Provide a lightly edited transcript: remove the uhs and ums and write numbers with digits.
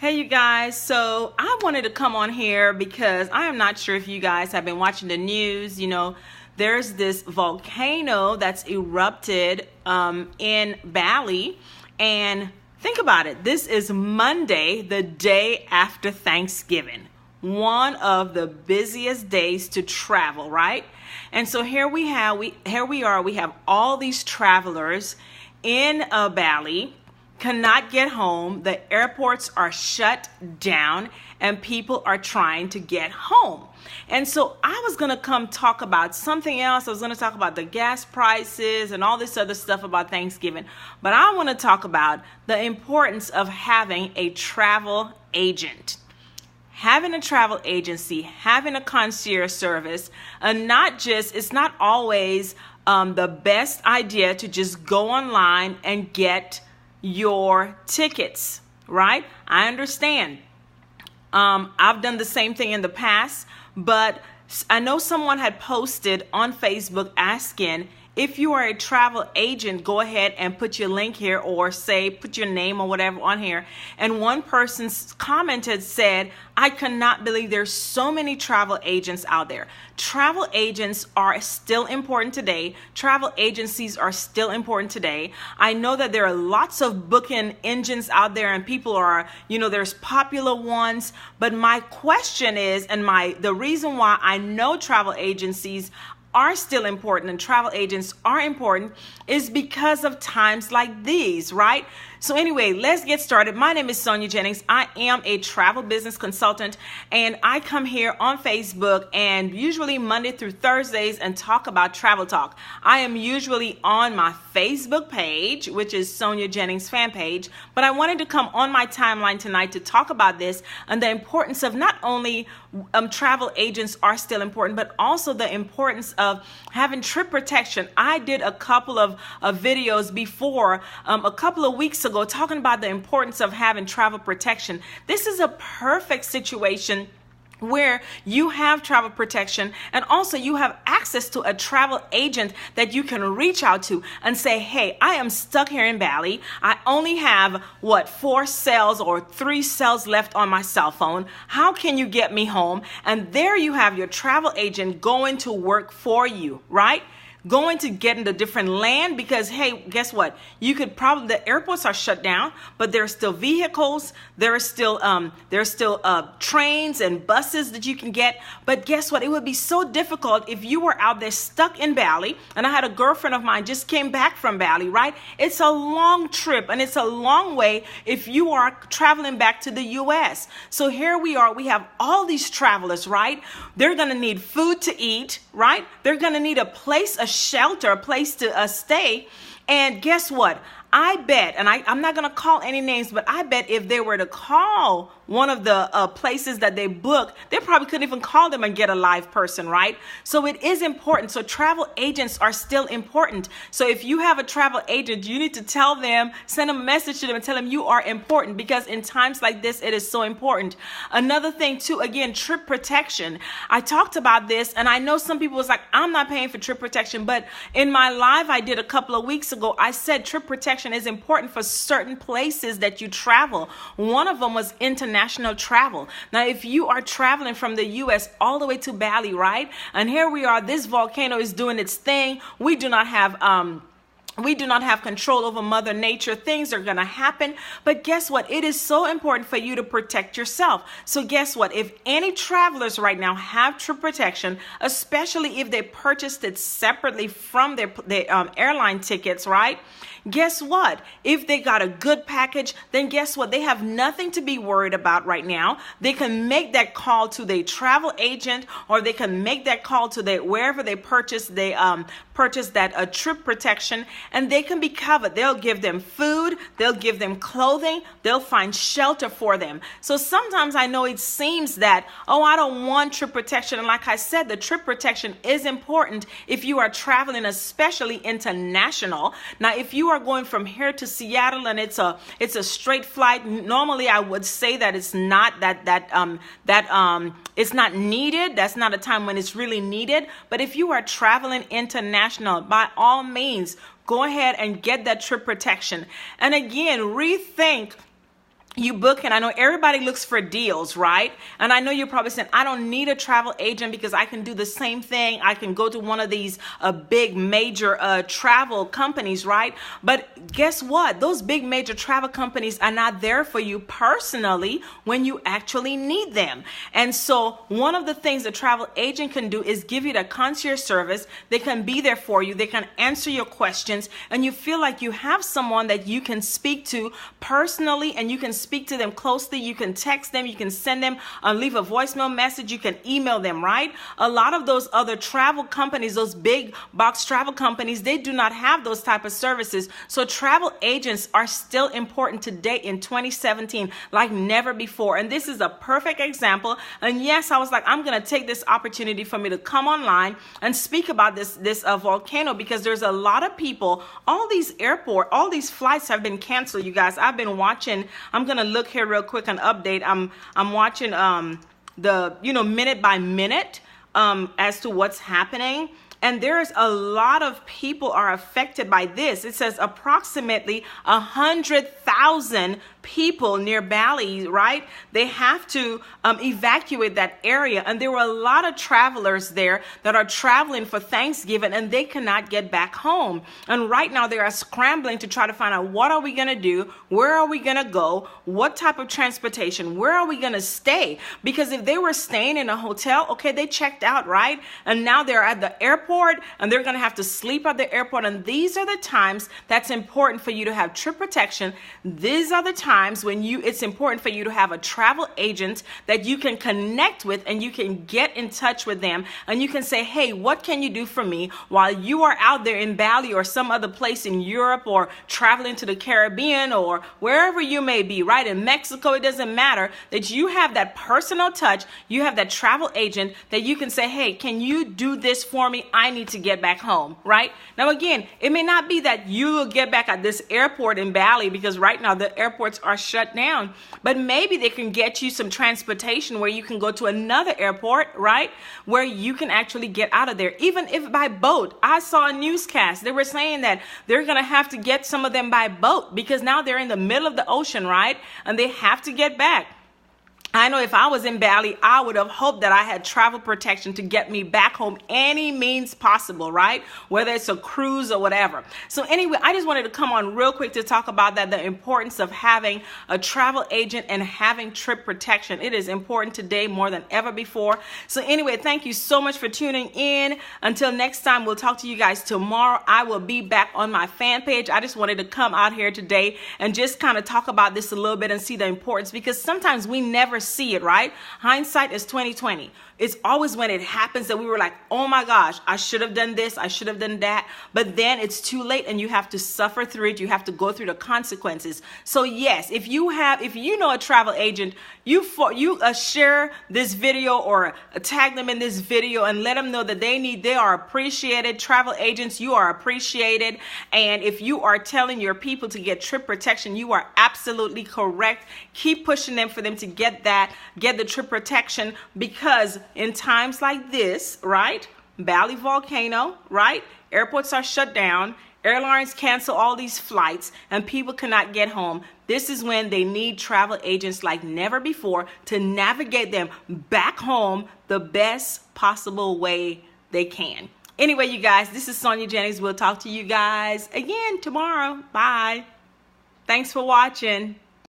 Hey you guys, so I wanted to come on here because I am not sure if you guys have been watching the news. There's this volcano that's erupted in Bali, and think about it. This is Monday, the day after Thanksgiving, one of the busiest days to travel, right? And so here we have all these travelers in Bali, cannot get home. The airports are shut down and people are trying to get home. And so I was going to come talk about something else. I was going to talk about the gas prices and all this other stuff about Thanksgiving. But I want to talk about the importance of having a travel agent. Having a travel agency, having a concierge service, and it's not always the best idea to just go online and get your tickets, right? I understand. I've done the same thing in the past, but I know someone had posted on Facebook asking if you are a travel agent, go ahead and put your link here or put your name or whatever on here. And one person commented, said, I cannot believe there's so many travel agents out there. Travel agents are still important today. Travel agencies are still important today. I know that there are lots of booking engines out there and people are, there's popular ones. But my question is, the reason why I know travel agencies are still important and travel agents are important is because of times like these, right? So anyway, let's get started. My name is Sonia Jennings. I am a travel business consultant, and I come here on Facebook and usually Monday through Thursdays and talk about travel talk. I am usually on my Facebook page, which is Sonia Jennings fan page, but I wanted to come on my timeline tonight to talk about this and the importance of not only travel agents are still important, but also the importance of having trip protection. I did a couple of videos before, a couple of weeks ago, talking about the importance of having travel protection. This is a perfect situation where you have travel protection and also you have access to a travel agent that you can reach out to and say, hey, I am stuck here in Bali. I only have 4 cells or 3 cells left on my cell phone. How can you get me home? And there you have your travel agent going to work for you, right? Going to get into different land because, hey, guess what? The airports are shut down, but there are still vehicles. There are still trains and buses that you can get. But guess what? It would be so difficult if you were out there stuck in Bali. And I had a girlfriend of mine just came back from Bali, right? It's a long trip and it's a long way if you are traveling back to the U.S. So here we are. We have all these travelers, right? They're going to need food to eat, right? They're going to need a shelter, a place to stay. And guess what? I bet, and I'm not going to call any names, but I bet if they were to call one of the places that they book, they probably couldn't even call them and get a live person, right? So it is important. So travel agents are still important. So if you have a travel agent, you need to tell them, send a message to them and tell them you are important, because in times like this, it is so important. Another thing too, again, trip protection. I talked about this and I know some people was like, I'm not paying for trip protection, but in my live I did a couple of weeks ago, I said trip protection is important for certain places that you travel. One of them was international travel. Now, if you are traveling from the U.S. all the way to Bali, right? And here we are, this volcano is doing its thing. We do not have control over Mother Nature. Things are going to happen. But guess what? It is so important for you to protect yourself. So guess what? If any travelers right now have trip protection, especially if they purchased it separately from their airline tickets, right? Guess what? If they got a good package, then guess what? They have nothing to be worried about right now. They can make that call to their travel agent, or they can make that call to wherever they purchase that trip protection, and they can be covered. They'll give them food, they'll give them clothing, they'll find shelter for them. So sometimes I know it seems that, I don't want trip protection. And like I said, the trip protection is important if you are traveling, especially international. Now, if you are going from here to Seattle and it's a straight flight, normally I would say that it's not it's not needed. That's not a time when it's really needed. But if you are traveling international, by all means, go ahead and get that trip protection. And again, rethink you book, and I know everybody looks for deals, right? And I know you're probably saying, I don't need a travel agent because I can do the same thing. I can go to one of these big major travel companies, right? But guess what? Those big major travel companies are not there for you personally when you actually need them. And so one of the things a travel agent can do is give you the concierge service. They can be there for you. They can answer your questions, and you feel like you have someone that you can speak to personally, and you can speak to them closely. You can text them, you can send them, leave a voicemail message, you can email them, right? A lot of those other travel companies, those big box travel companies, they do not have those type of services. So travel agents are still important today in 2017 like never before. And this is a perfect example. And yes, I was like, I'm going to take this opportunity for me to come online and speak about this volcano, because there's a lot of people, all these flights have been canceled, you guys. I've been watching, I'm going to look here real quick, an update. I'm watching the minute by minute as to what's happening. And there's a lot of people are affected by this. It says approximately 100,000 people near Bali, right? They have to evacuate that area. And there were a lot of travelers there that are traveling for Thanksgiving, and they cannot get back home. And right now they are scrambling to try to find out, what are we going to do? Where are we going to go? What type of transportation? Where are we going to stay? Because if they were staying in a hotel, okay, they checked out, right? And now they're at the airport, and they're going to have to sleep at the airport. And these are the times that's important for you to have trip protection. These are the times when it's important for you to have a travel agent that you can connect with, and you can get in touch with them, and you can say, hey, what can you do for me while you are out there in Bali or some other place in Europe, or traveling to the Caribbean, or wherever you may be, right? In Mexico, it doesn't matter, that you have that personal touch. You have that travel agent that you can say, hey, can you do this for me? I need to get back home, right? Now, again, it may not be that you will get back at this airport in Bali, because right now the airports are shut down, but maybe they can get you some transportation where you can go to another airport, right? Where you can actually get out of there, even if by boat. I saw a newscast. They were saying that they're going to have to get some of them by boat, because now they're in the middle of the ocean, right? And they have to get back. I know if I was in Bali, I would have hoped that I had travel protection to get me back home any means possible, right? Whether it's a cruise or whatever. So anyway, I just wanted to come on real quick to talk about that, the importance of having a travel agent and having trip protection. It is important today more than ever before. So anyway, thank you so much for tuning in. Until next time, we'll talk to you guys tomorrow. I will be back on my fan page. I just wanted to come out here today and just kind of talk about this a little bit and see the importance, because sometimes we never see it, right? Hindsight is 2020. It's always when it happens that we were like, oh my gosh, I should have done this, I should have done that. But then it's too late, and you have to suffer through it. You have to go through the consequences. So yes, if you know a travel agent, you share this video or tag them in this video and let them know that they are appreciated. Travel agents, you are appreciated. And if you are telling your people to get trip protection, you are absolutely correct. Keep pushing them for them to get the trip protection, because in times like this, right? Bali Volcano, right? Airports are shut down. Airlines cancel all these flights, and people cannot get home. This is when they need travel agents like never before to navigate them back home the best possible way they can. Anyway, you guys, this is Sonia Jennings. We'll talk to you guys again tomorrow. Bye. Thanks for watching.